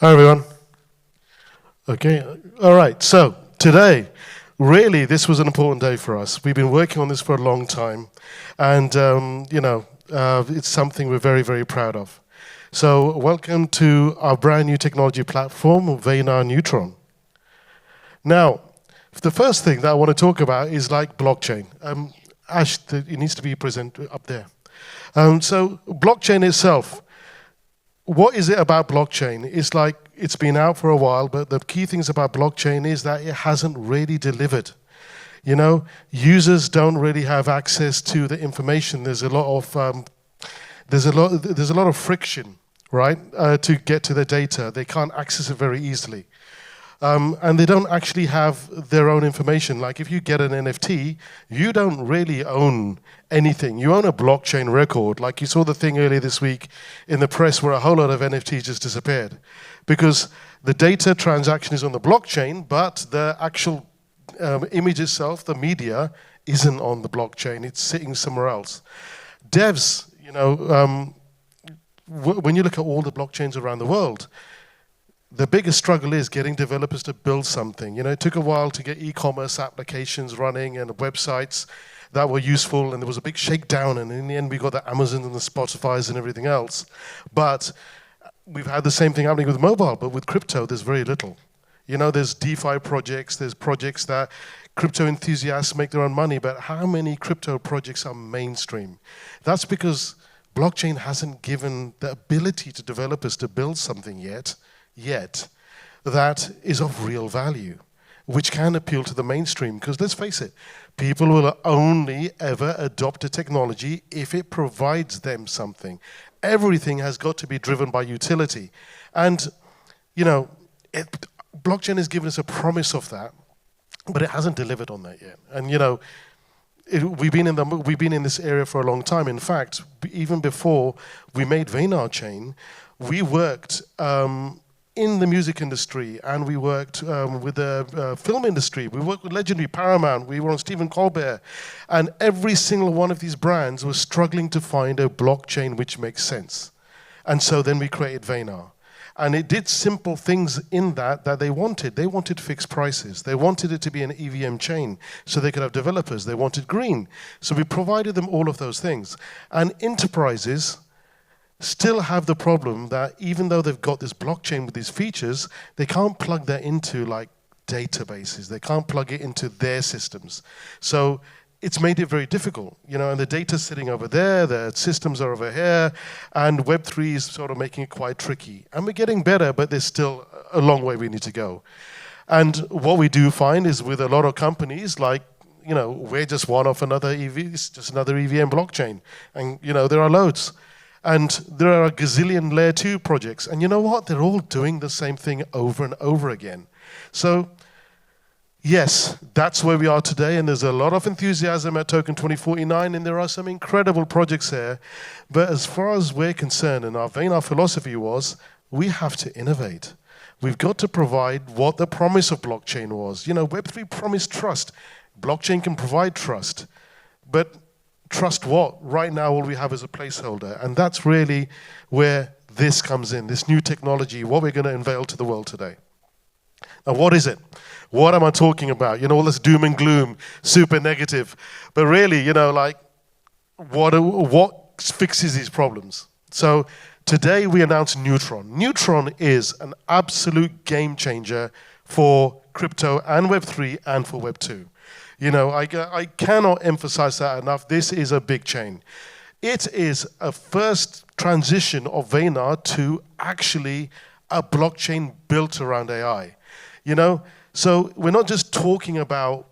Hi, everyone. Okay, all right. So today, really, this was an important day for us. We've been working on this for a long time, and it's something we're very, very proud of. So welcome to our brand new technology platform, Vanar Neutron. Now, the first thing that I want to talk about is like blockchain. Ash, it needs to be present up there. So blockchain itself. What is it about blockchain? It's like it's been out for a while, but the key things about blockchain is that it hasn't really delivered. You know, users don't really have access to the information. There's a lot of friction, right, to get to the data. They can't access it very easily. And they don't actually have their own information. Like if you get an NFT, you don't really own anything. You own a blockchain record. Like you saw the thing earlier this week in the press where a whole lot of NFTs just disappeared. Because the data transaction is on the blockchain, but the actual image itself, the media, isn't on the blockchain. It's sitting somewhere else. Devs, when you look at all the blockchains around the world, the biggest struggle is getting developers to build something. You know, it took a while to get e-commerce applications running and websites that were useful, and there was a big shakedown, and in the end we got the Amazon and the Spotifys and everything else. But we've had the same thing happening with mobile, but with crypto there's very little. You know, there's DeFi projects, there's projects that crypto enthusiasts make their own money, but how many crypto projects are mainstream? That's because blockchain hasn't given the ability to developers to build something yet that is of real value, which can appeal to the mainstream. Because let's face it, people will only ever adopt a technology if it provides them something. Everything has got to be driven by utility. And, you know, blockchain has given us a promise of that, but it hasn't delivered on that yet. And, you know, we've been in this area for a long time. In fact, even before we made Vanar Chain, we worked in the music industry, and we worked with the film industry. We worked with legendary Paramount. We were on Stephen Colbert. And every single one of these brands was struggling to find a blockchain which makes sense. And so then we created Vanar. And it did simple things in that they wanted. They wanted fixed prices. They wanted it to be an EVM chain so they could have developers. They wanted green. So we provided them all of those things. And enterprises still have the problem that even though they've got this blockchain with these features, they can't plug that into like databases. They can't plug it into their systems. So it's made it very difficult, you know, and the data's sitting over there, the systems are over here, and Web3 is sort of making it quite tricky. And we're getting better, but there's still a long way we need to go. And what we do find is with a lot of companies, like, you know, we're just one of another it's just another EVM blockchain. And, you know, there are loads. And there are a gazillion layer 2 projects. And you know what? They're all doing the same thing over and over again. So, yes, that's where we are today. And there's a lot of enthusiasm at Token 2049. And there are some incredible projects here. But as far as we're concerned, and our philosophy was, we have to innovate. We've got to provide what the promise of blockchain was. You know, Web3 promised trust. Blockchain can provide trust. But trust what? Right now, all we have is a placeholder. And that's really where this comes in, this new technology, what we're going to unveil to the world today. Now, what is it? What am I talking about? You know, all this doom and gloom, super negative. But really, you know, like, what fixes these problems? So today, we announced Neutron. Neutron is an absolute game changer for crypto and Web3 and for Web2. You know, I cannot emphasize that enough. This is a big chain. It is a first transition of Vanar to actually a blockchain built around AI. You know, so we're not just talking about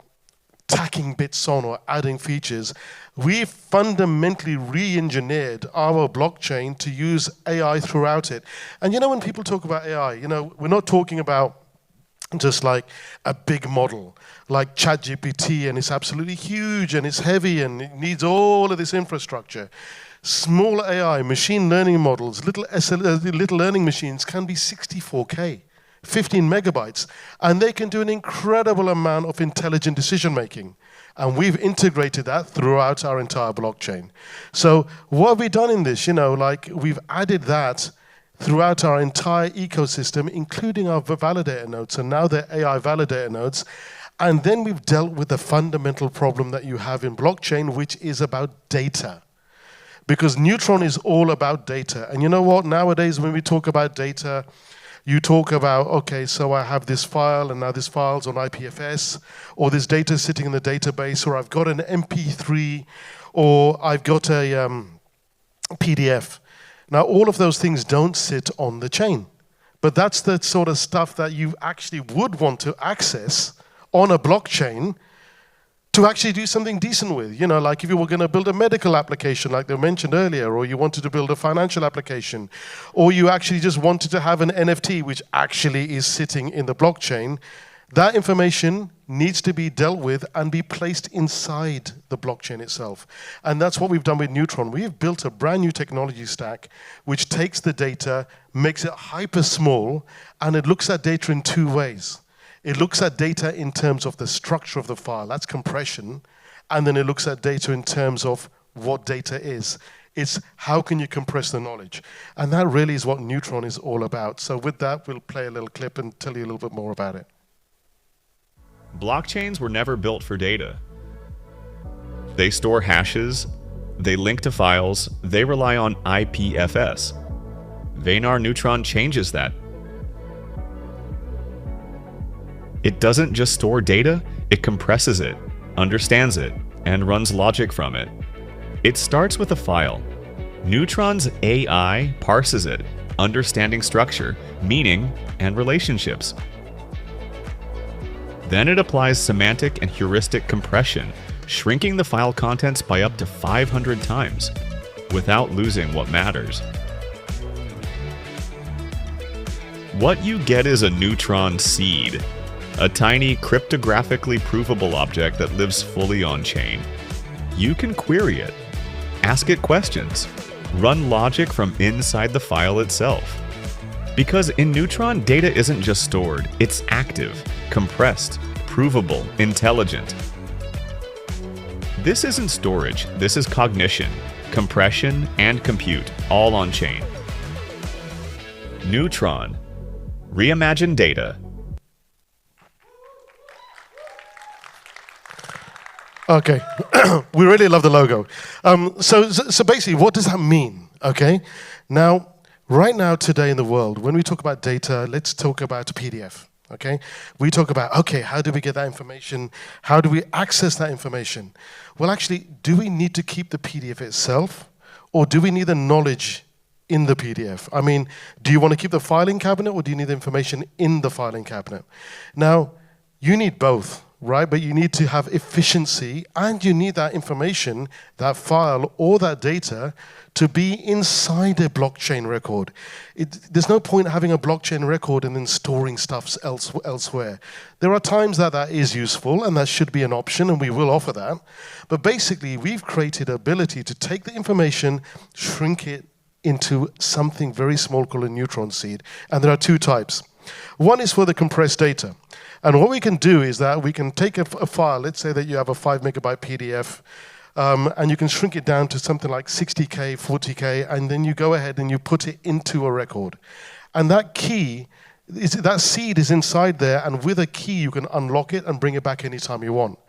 tacking bits on or adding features. We fundamentally re-engineered our blockchain to use AI throughout it. And you know, when people talk about AI, you know, we're not talking about just like a big model like ChatGPT, and it's absolutely huge and it's heavy and it needs all of this infrastructure. Small AI, machine learning models, little learning machines can be 64K, 15 megabytes, and they can do an incredible amount of intelligent decision making. And we've integrated that throughout our entire blockchain. So what have we done in this? You know, like we've added that throughout our entire ecosystem, including our validator nodes, and now they're AI validator nodes. And then we've dealt with the fundamental problem that you have in blockchain, which is about data. Because Neutron is all about data. And you know what? Nowadays, when we talk about data, you talk about, okay, so I have this file, and now this file's on IPFS, or this data sitting in the database, or I've got an MP3, or I've got a PDF. Now, all of those things don't sit on the chain. But that's the sort of stuff that you actually would want to access on a blockchain to actually do something decent with. You know, like if you were going to build a medical application like they mentioned earlier, or you wanted to build a financial application, or you actually just wanted to have an NFT which actually is sitting in the blockchain, that information needs to be dealt with and be placed inside the blockchain itself. And that's what we've done with Neutron. We've built a brand new technology stack which takes the data, makes it hyper small, and it looks at data in two ways. It looks at data in terms of the structure of the file, that's compression, and then it looks at data in terms of what data is. It's how can you compress the knowledge? And that really is what Neutron is all about. So with that, we'll play a little clip and tell you a little bit more about it. Blockchains were never built for data. They store hashes, they link to files, they rely on IPFS. Vanar Neutron changes that. It doesn't just store data, it compresses it, understands it, and runs logic from it. It starts with a file. Neutron's AI parses it, understanding structure, meaning, and relationships. Then it applies semantic and heuristic compression, shrinking the file contents by up to 500 times, without losing what matters. What you get is a Neutron seed, a tiny cryptographically provable object that lives fully on-chain. You can query it, ask it questions, run logic from inside the file itself. Because in Neutron, data isn't just stored, it's active, compressed, provable, intelligent. This isn't storage, this is cognition, compression, and compute, all on-chain. Neutron. Reimagine data. Okay, we really love the logo. So basically, what does that mean? Okay, now, right now, today in the world, when we talk about data, let's talk about a PDF. Okay, we talk about, okay, how do we get that information? How do we access that information? Well, actually, do we need to keep the PDF itself, or do we need the knowledge in the PDF? I mean, do you want to keep the filing cabinet, or do you need the information in the filing cabinet? Now, you need both, right? But you need to have efficiency, and you need that information, that file, or that data to be inside a blockchain record. There's no point having a blockchain record and then storing stuff elsewhere. There are times that that is useful, and that should be an option, and we will offer that. But basically, we've created the ability to take the information, shrink it into something very small called a Neutron seed. And there are two types. One is for the compressed data. And what we can do is that we can take a file, let's say that you have a 5 megabyte PDF, and you can shrink it down to something like 60K, 40K, and then you go ahead and you put it into a record. And that key, that seed is inside there, and with a key you can unlock it and bring it back anytime you want.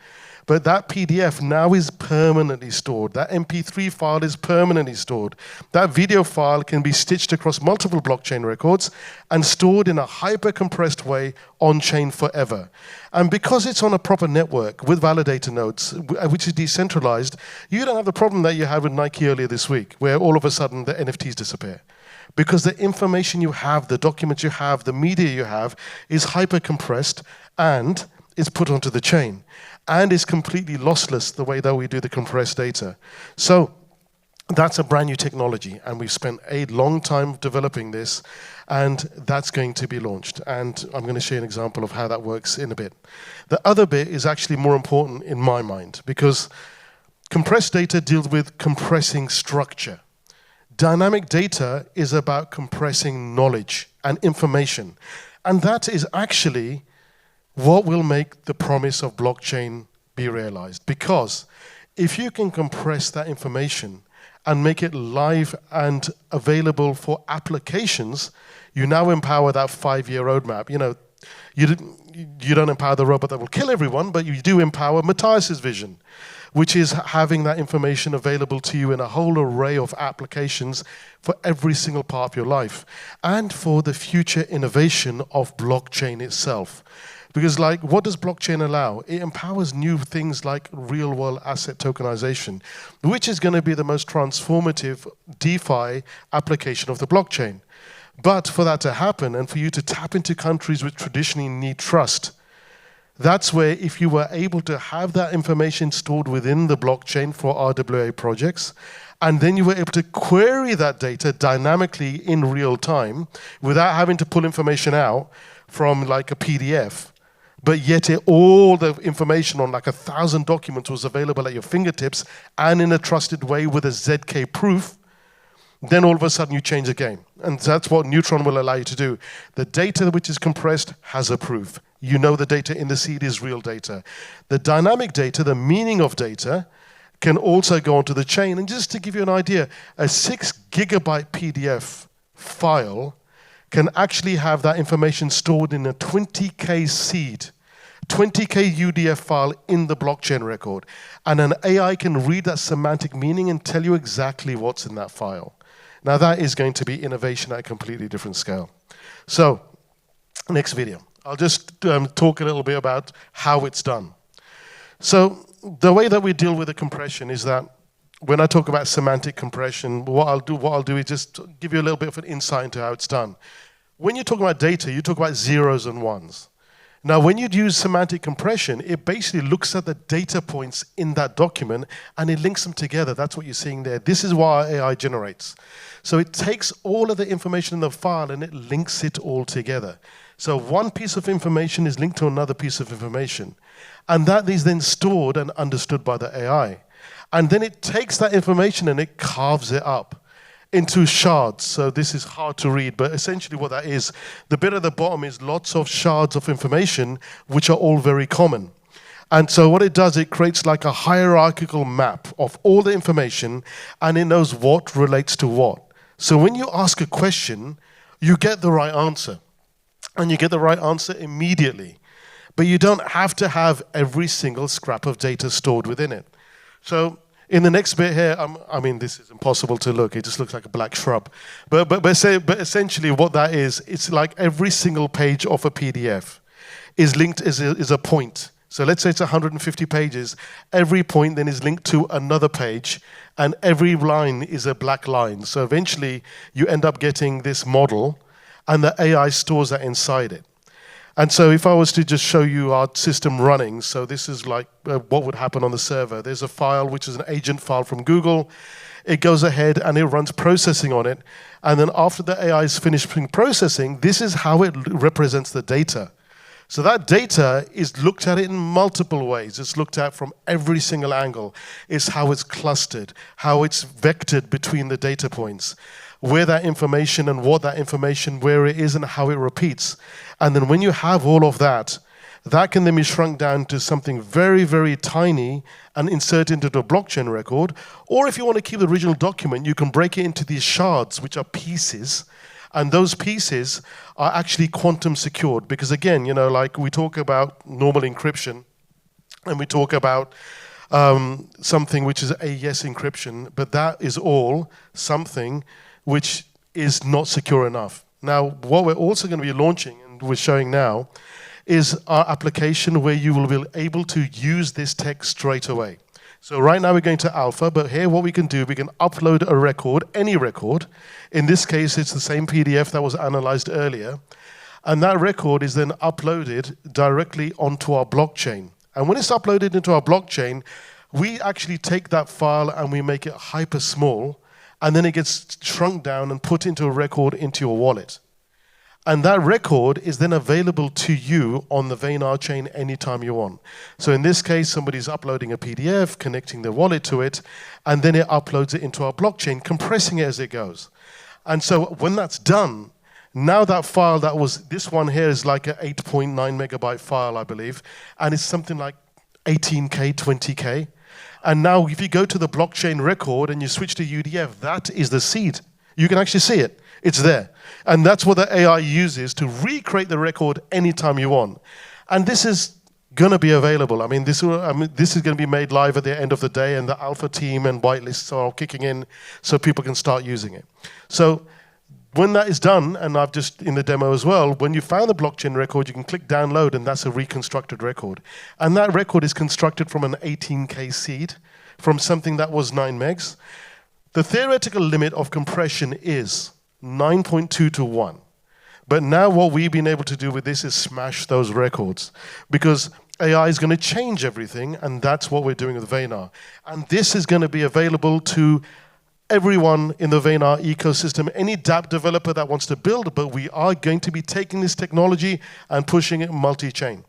But that PDF now is permanently stored. That MP3 file is permanently stored. That video file can be stitched across multiple blockchain records and stored in a hyper-compressed way on-chain forever. And because it's on a proper network with validator nodes, which is decentralized, you don't have the problem that you had with Nike earlier this week, where all of a sudden the NFTs disappear. Because the information you have, the documents you have, the media you have is hyper-compressed and it's put onto the chain. And is completely lossless the way that we do the compressed data. So that's a brand new technology, and we've spent a long time developing this, and that's going to be launched. And I'm going to show you an example of how that works in a bit. The other bit is actually more important in my mind, because compressed data deals with compressing structure. Dynamic data is about compressing knowledge and information. And that is actually what will make the promise of blockchain be realized. Because if you can compress that information and make it live and available for applications, you now empower that 5-year roadmap. You don't empower the robot that will kill everyone, but you do empower Matthias's vision, which is having that information available to you in a whole array of applications for every single part of your life, and for the future innovation of blockchain itself. Because what does blockchain allow? It empowers new things like real-world asset tokenization, which is going to be the most transformative DeFi application of the blockchain. But for that to happen, and for you to tap into countries which traditionally need trust, that's where if you were able to have that information stored within the blockchain for RWA projects, and then you were able to query that data dynamically in real time without having to pull information out from a PDF, but yet all the information on 1,000 documents was available at your fingertips and in a trusted way with a ZK proof, then all of a sudden you change the game. And that's what Neutron will allow you to do. The data which is compressed has a proof. You know the data in the seed is real data. The dynamic data, the meaning of data, can also go onto the chain. And just to give you an idea, a 6 gigabyte PDF file can actually have that information stored in a 20K seed, 20K UDF file in the blockchain record. And an AI can read that semantic meaning and tell you exactly what's in that file. Now that is going to be innovation at a completely different scale. So, next video. I'll just talk a little bit about how it's done. So, the way that we deal with the compression is that when I talk about semantic compression, what I'll do is just give you a little bit of an insight into how it's done. When you talk about data, you talk about zeros and ones. Now, when you use semantic compression, it basically looks at the data points in that document and it links them together. That's what you're seeing there. This is what our AI generates. So it takes all of the information in the file and it links it all together. So one piece of information is linked to another piece of information. And that is then stored and understood by the AI. And then it takes that information and it carves it up into shards. So this is hard to read, but essentially what that is, the bit at the bottom is lots of shards of information, which are all very common. And so what it does, it creates like a hierarchical map of all the information, and it knows what relates to what. So when you ask a question, you get the right answer. And you get the right answer immediately. But you don't have to have every single scrap of data stored within it. So in the next bit here, I mean, this is impossible to look. It just looks like a black shrub. But essentially what that is, it's like every single page of a PDF is linked is a point. So let's say it's 150 pages. Every point then is linked to another page, and every line is a black line. So eventually you end up getting this model, and the AI stores that inside it. And so if I was to just show you our system running, so this is like what would happen on the server. There's a file which is an agent file from Google. It goes ahead and it runs processing on it. And then after the AI is finished processing, this is how it represents the data. So that data is looked at in multiple ways. It's looked at from every single angle. It's how it's clustered, how it's vectored between the data points, where that information and what that information, where it is and how it repeats. And then when you have all of that, that can then be shrunk down to something very, very tiny and insert into the blockchain record. Or if you want to keep the original document, you can break it into these shards, which are pieces. And those pieces are actually quantum secured. Because again, like we talk about normal encryption, and we talk about something which is AES encryption, but that is all something which is not secure enough. Now, what we're also going to be launching, and we're showing now, is our application where you will be able to use this tech straight away. So right now we're going to alpha, but here what we can do, we can upload a record, any record. In this case, it's the same PDF that was analyzed earlier. And that record is then uploaded directly onto our blockchain. And when it's uploaded into our blockchain, we actually take that file and we make it hyper small, and then it gets shrunk down and put into a record into your wallet. And that record is then available to you on the Vanar chain anytime you want. So in this case, somebody's uploading a PDF, connecting their wallet to it, and then it uploads it into our blockchain, compressing it as it goes. And so when that's done, now that file that was, this one here is like an 8.9 megabyte file, I believe, and it's something like 18K, 20K. And now if you go to the blockchain record and you switch to UDF, that is the seed. You can actually see it. It's there. And that's what the AI uses to recreate the record anytime you want. And this is going to be available. This is going to be made live at the end of the day, and the alpha team and whitelists are all kicking in so people can start using it. So when that is done, and I've just in the demo as well, when you found the blockchain record, you can click download, and that's a reconstructed record. And that record is constructed from an 18K seed, from something that was 9 megs. The theoretical limit of compression is 9.2 to 1. But now what we've been able to do with this is smash those records, because AI is going to change everything, and that's what we're doing with Vanar. And this is going to be available to everyone in the Vanar ecosystem, any dApp developer that wants to build, but we are going to be taking this technology and pushing it multi-chain.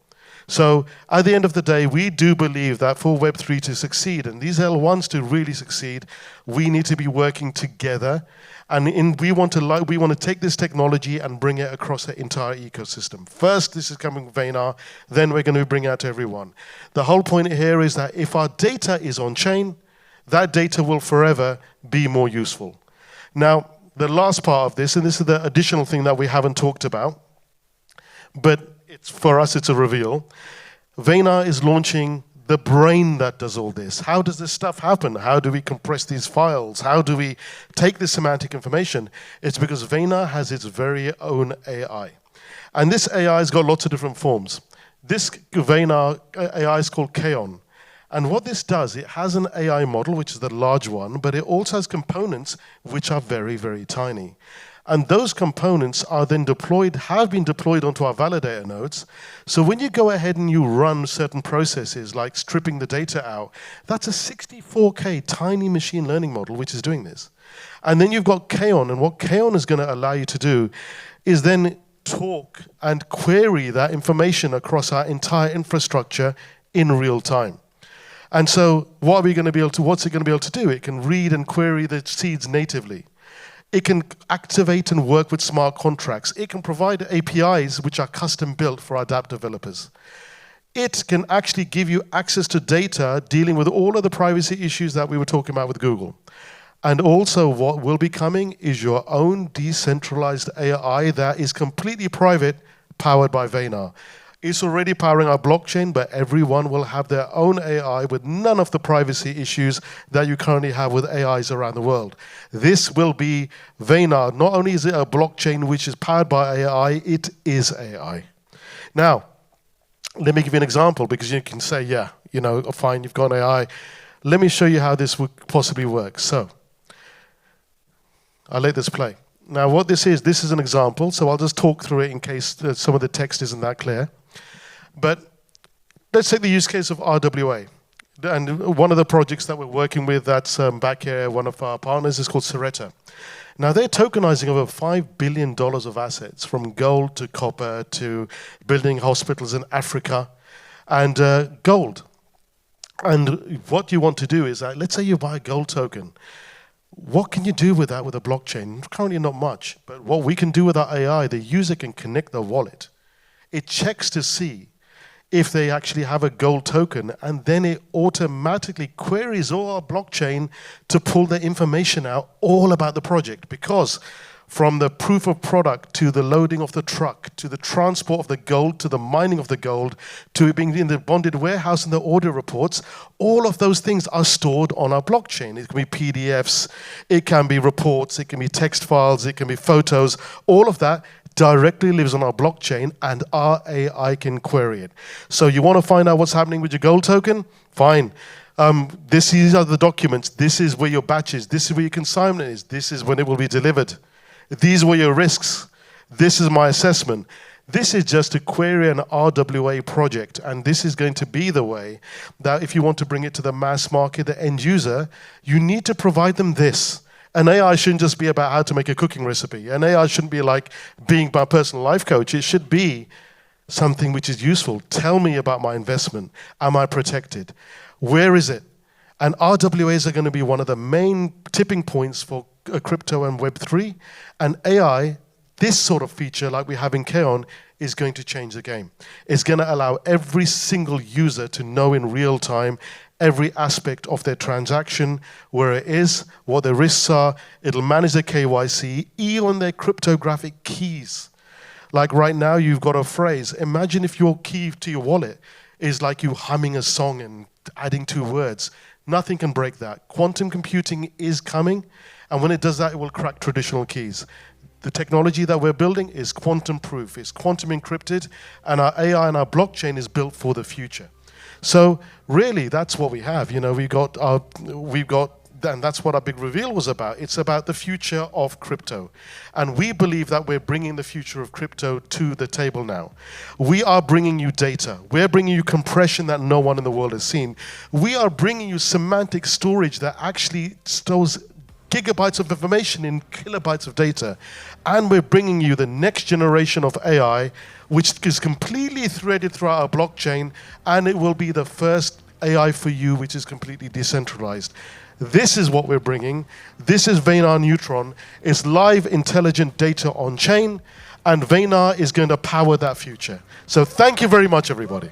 So at the end of the day, we do believe that for Web3 to succeed, and these L1s to really succeed, we need to be working together. And we want to take this technology and bring it across the entire ecosystem. First, this is coming with Vanar, then we're going to bring it out to everyone. The whole point here is that if our data is on-chain, that data will forever be more useful. Now, the last part of this, and this is the additional thing that we haven't talked about, but for us it's a reveal. Vanar is launching the brain that does all this. How does this stuff happen? How do we compress these files? How do we take this semantic information? It's because Vanar has its very own AI. And this AI has got lots of different forms. This Vanar AI is called Keon. And what this does, it has an AI model, which is the large one, but it also has components which are very, very tiny. And those components are then have been deployed onto our validator nodes. So when you go ahead and you run certain processes, like stripping the data out, that's a 64K tiny machine learning model which is doing this. And then you've got Keon, and what Keon is going to allow you to do is then talk and query that information across our entire infrastructure in real time. And so what's it going to be able to do? It can read and query the seeds natively. It can activate and work with smart contracts. It can provide APIs which are custom built for our dApp developers. It can actually give you access to data dealing with all of the privacy issues that we were talking about with Google. And also what will be coming is your own decentralized AI that is completely private, powered by Vanar. It's already powering our blockchain, but everyone will have their own AI with none of the privacy issues that you currently have with AIs around the world. This will be Vanar. Not only is it a blockchain which is powered by AI, it is AI. Now, let me give you an example, because you can say, yeah, fine, you've got an AI. Let me show you how this would possibly work. So, I'll let this play. Now, what this is an example, so I'll just talk through it in case some of the text isn't that clear. But let's take the use case of RWA. And one of the projects that we're working with that's back here, one of our partners, is called Saretta. Now, they're tokenizing over $5 billion of assets, from gold to copper to building hospitals in Africa, and gold. And what you want to do is that, let's say you buy a gold token. What can you do with that with a blockchain? Currently not much, but what we can do with our AI, the user can connect their wallet. It checks to see if they actually have a gold token, and then it automatically queries all our blockchain to pull the information out all about the project. Because from the proof of product to the loading of the truck, to the transport of the gold, to the mining of the gold, to it being in the bonded warehouse and the audit reports, all of those things are stored on our blockchain. It can be PDFs, it can be reports, it can be text files, it can be photos. All of that directly lives on our blockchain, and our AI can query it. So you want to find out what's happening with your gold token? Fine. These are the documents. This is where your batch is. This is where your consignment is. This is when it will be delivered. These were your risks. This is my assessment. This is just to query an RWA project, and this is going to be the way that if you want to bring it to the mass market, the end user, you need to provide them this. An AI shouldn't just be about how to make a cooking recipe. An AI shouldn't be like being my personal life coach. It should be something which is useful. Tell me about my investment. Am I protected? Where is it? And RWAs are going to be one of the main tipping points for crypto and Web3. And AI, this sort of feature like we have in Keon, is going to change the game. It's going to allow every single user to know in real time every aspect of their transaction, where it is, what the risks are. It'll manage their KYC, even their cryptographic keys. Like right now, you've got a phrase. Imagine if your key to your wallet is like you humming a song and adding 2 words. Nothing can break that. Quantum computing is coming, and when it does that, it will crack traditional keys. The technology that we're building is quantum proof, it's quantum encrypted, and our AI and our blockchain is built for the future. So really, that's what we have. You know, we've got, and that's what our big reveal was about. It's about the future of crypto. And we believe that we're bringing the future of crypto to the table now. We are bringing you data. We're bringing you compression that no one in the world has seen. We are bringing you semantic storage that actually stores gigabytes of information in kilobytes of data. And we're bringing you the next generation of AI, which is completely threaded throughout our blockchain, and it will be the first AI for you, which is completely decentralized. This is what we're bringing. This is Vanar Neutron. It's live, intelligent data on chain, and Vanar is going to power that future. So thank you very much, everybody.